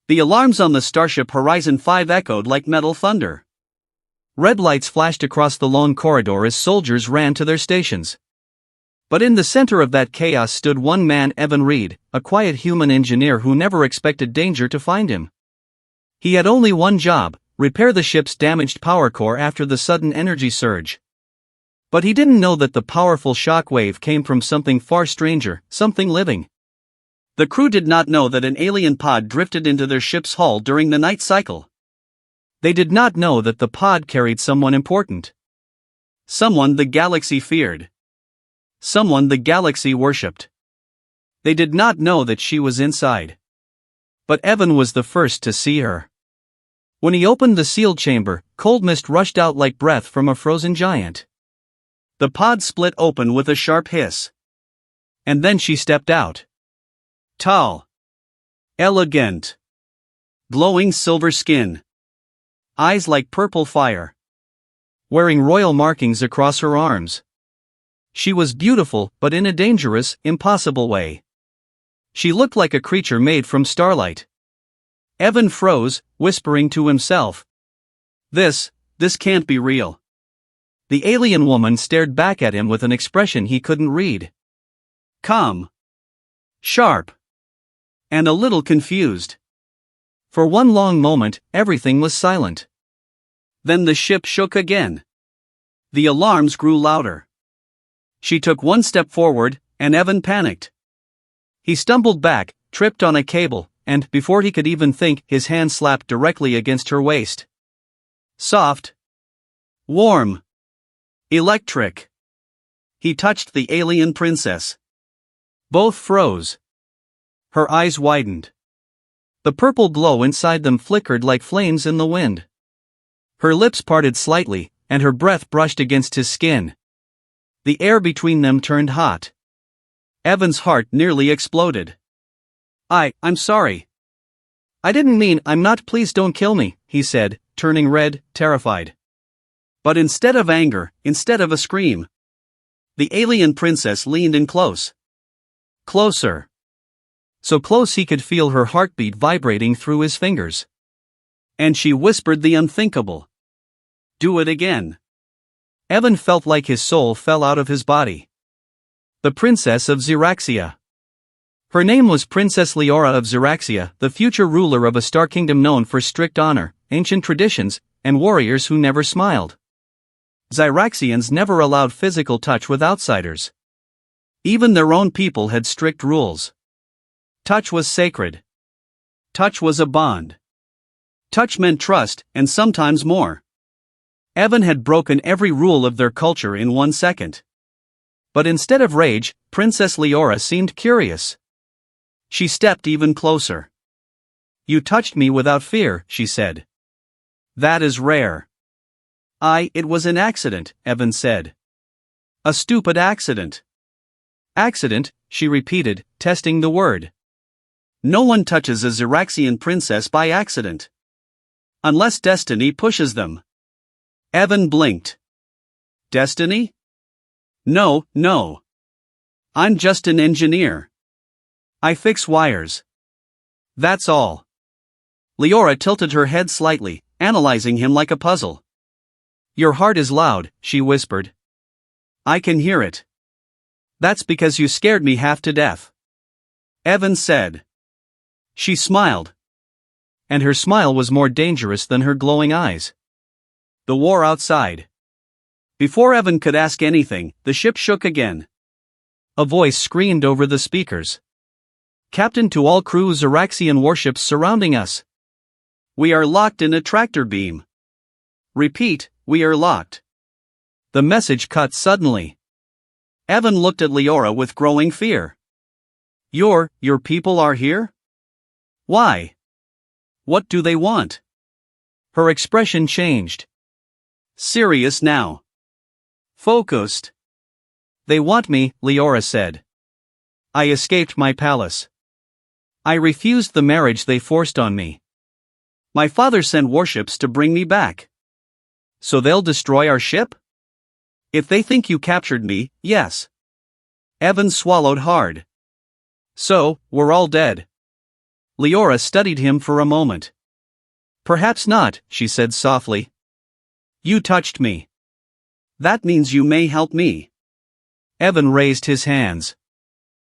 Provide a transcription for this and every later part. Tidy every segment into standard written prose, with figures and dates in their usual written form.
The alarms on the Starship Horizon 5 echoed like metal thunder. Red lights flashed across the long corridor as soldiers ran to their stations. But in the center of that chaos stood one man, Evan Reed, a quiet human engineer who never expected danger to find him. He had only one job: repair the ship's damaged power core after the sudden energy surge. But he didn't know that the powerful shock wave came from something far stranger, something living. The crew did not know that an alien pod drifted into their ship's hull during the night cycle. They did not know that the pod carried someone important. Someone the galaxy feared. Someone the galaxy worshipped. They did not know that she was inside. But Evan was the first to see her. When he opened the sealed chamber, cold mist rushed out like breath from a frozen giant. The pod split open with a sharp hiss. And then she stepped out. Tall. Elegant. Glowing silver skin. Eyes like purple fire. Wearing royal markings across her arms. She was beautiful, but in a dangerous, impossible way. She looked like a creature made from starlight. Evan froze, whispering to himself. This can't be real. The alien woman stared back at him with an expression he couldn't read. Calm. Sharp. And a little confused. For one long moment, everything was silent. Then the ship shook again. The alarms grew louder. She took one step forward, and Evan panicked. He stumbled back, tripped on a cable, and, before he could even think, his hand slapped directly against her waist. Soft. Warm. Electric. He touched the alien princess. Both froze. Her eyes widened. The purple glow inside them flickered like flames in the wind. Her lips parted slightly, and her breath brushed against his skin. The air between them turned hot. Evan's heart nearly exploded. I'm sorry. I didn't mean, I'm not, please don't kill me, he said, turning red, terrified. But instead of anger, instead of a scream, the alien princess leaned in close. Closer. So close he could feel her heartbeat vibrating through his fingers. And she whispered the unthinkable. Do it again. Evan felt like his soul fell out of his body. The Princess of Xeraxia. Her name was Princess Leora of Xeraxia, the future ruler of a star kingdom known for strict honor, ancient traditions, and warriors who never smiled. Xeraxians never allowed physical touch with outsiders. Even their own people had strict rules. Touch was sacred. Touch was a bond. Touch meant trust, and sometimes more. Evan had broken every rule of their culture in 1 second. But instead of rage, Princess Leora seemed curious. She stepped even closer. You touched me without fear, she said. That is rare. It was an accident, Evan said. A stupid accident. Accident, she repeated, testing the word. No one touches a Xeraxian princess by accident. Unless destiny pushes them. Evan blinked. Destiny? No. I'm just an engineer. I fix wires. That's all. Leora tilted her head slightly, analyzing him like a puzzle. Your heart is loud, she whispered. I can hear it. That's because you scared me half to death. Evan said. She smiled. And her smile was more dangerous than her glowing eyes. The war outside. Before Evan could ask anything, the ship shook again. A voice screamed over the speakers. Captain, to all crew, Xeraxian warships surrounding us. We are locked in a tractor beam. Repeat, we are locked. The message cut suddenly. Evan looked at Leora with growing fear. Your people are here? Why? What do they want? Her expression changed. Serious now. Focused. They want me, Leora said. I escaped my palace. I refused the marriage they forced on me. My father sent warships to bring me back. So they'll destroy our ship? If they think you captured me, yes. Evan swallowed hard. So, we're all dead. Leora studied him for a moment. Perhaps not, she said softly. You touched me. That means you may help me. Evan raised his hands.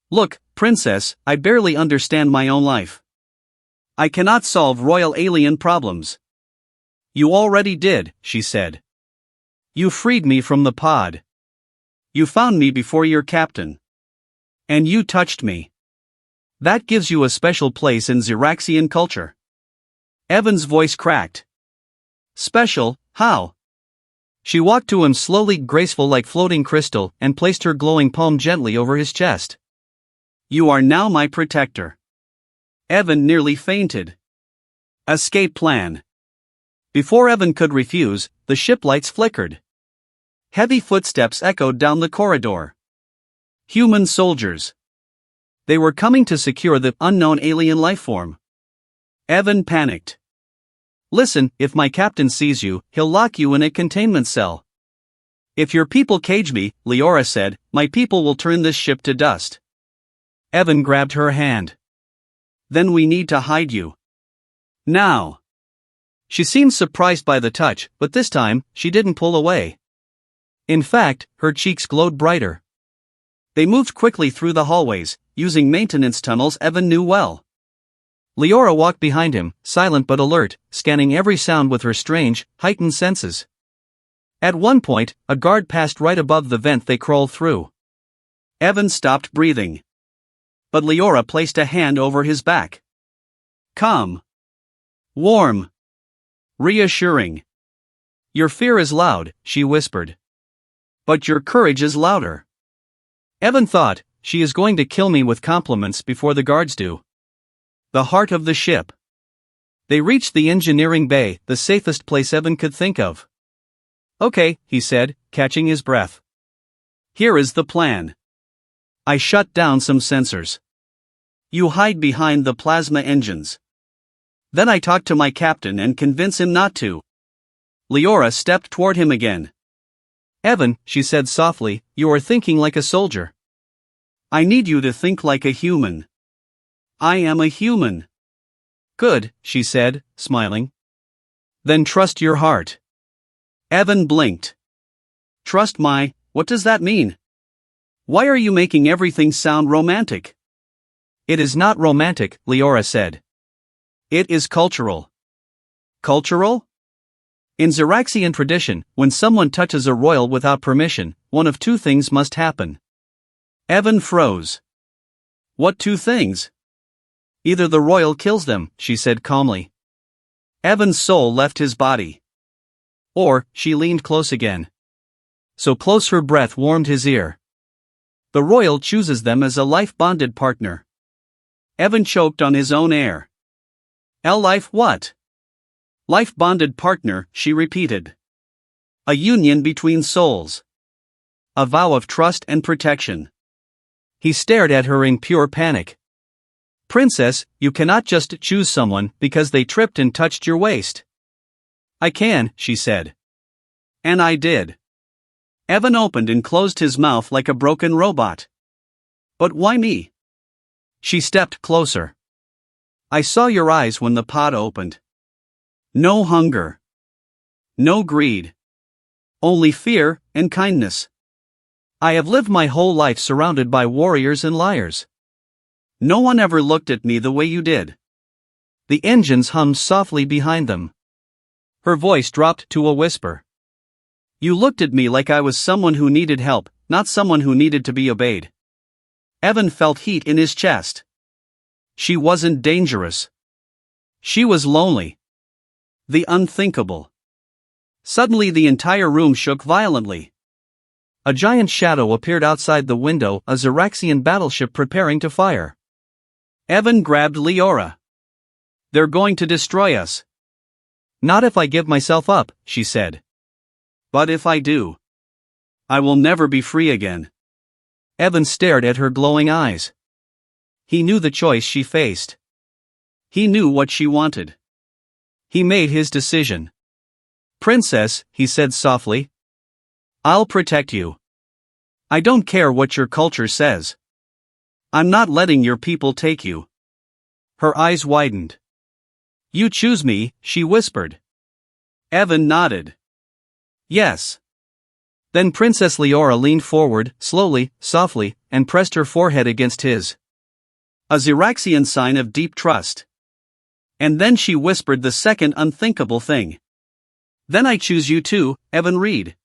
Look, Princess, I barely understand my own life. I cannot solve royal alien problems. You already did, she said. You freed me from the pod. You found me before your captain. And you touched me. That gives you a special place in Xeraxian culture. Evan's voice cracked. Special, how? She walked to him slowly, graceful like floating crystal, and placed her glowing palm gently over his chest. You are now my protector. Evan nearly fainted. Escape plan. Before Evan could refuse, the ship lights flickered. Heavy footsteps echoed down the corridor. Human soldiers. They were coming to secure the unknown alien lifeform. Evan panicked. Listen, if my captain sees you, he'll lock you in a containment cell. If your people cage me, Leora said, my people will turn this ship to dust. Evan grabbed her hand. Then we need to hide you. Now. She seemed surprised by the touch, but this time, she didn't pull away. In fact, her cheeks glowed brighter. They moved quickly through the hallways, using maintenance tunnels Evan knew well. Leora walked behind him, silent but alert, scanning every sound with her strange, heightened senses. At one point, a guard passed right above the vent they crawled through. Evan stopped breathing. But Leora placed a hand over his back. Calm. Warm. Reassuring. Your fear is loud, she whispered. But your courage is louder. Evan thought, she is going to kill me with compliments before the guards do. The heart of the ship. They reached the engineering bay, the safest place Evan could think of. Okay, he said, catching his breath. Here is the plan. I shut down some sensors. You hide behind the plasma engines. Then I talk to my captain and convince him not to. Leora stepped toward him again. Evan, she said softly, you are thinking like a soldier. I need you to think like a human. I am a human. Good, she said, smiling. Then trust your heart. Evan blinked. Trust what does that mean? Why are you making everything sound romantic? It is not romantic, Leora said. It is cultural. Cultural? In Xeraxian tradition, when someone touches a royal without permission, one of two things must happen. Evan froze. What two things? Either the royal kills them, she said calmly. Evan's soul left his body. Or, she leaned close again. So close her breath warmed his ear. The royal chooses them as a life-bonded partner. Evan choked on his own air. Life what? Life-bonded partner, she repeated. A union between souls. A vow of trust and protection. He stared at her in pure panic. Princess, you cannot just choose someone because they tripped and touched your waist. I can, she said. And I did. Evan opened and closed his mouth like a broken robot. But why me? She stepped closer. I saw your eyes when the pod opened. No hunger. No greed. Only fear and kindness. I have lived my whole life surrounded by warriors and liars. No one ever looked at me the way you did. The engines hummed softly behind them. Her voice dropped to a whisper. You looked at me like I was someone who needed help, not someone who needed to be obeyed. Evan felt heat in his chest. She wasn't dangerous. She was lonely. The unthinkable. Suddenly the entire room shook violently. A giant shadow appeared outside the window, a Xeraxian battleship preparing to fire. Evan grabbed Leora. They're going to destroy us. Not if I give myself up, she said. But if I do, I will never be free again. Evan stared at her glowing eyes. He knew the choice she faced. He knew what she wanted. He made his decision. Princess, he said softly. I'll protect you. I don't care what your culture says. I'm not letting your people take you. Her eyes widened. "You choose me," she whispered. Evan nodded. "Yes." Then Princess Leora leaned forward, slowly, softly, and pressed her forehead against his. A Xeraxian sign of deep trust. And then she whispered the second unthinkable thing. "Then I choose you too, Evan Reed."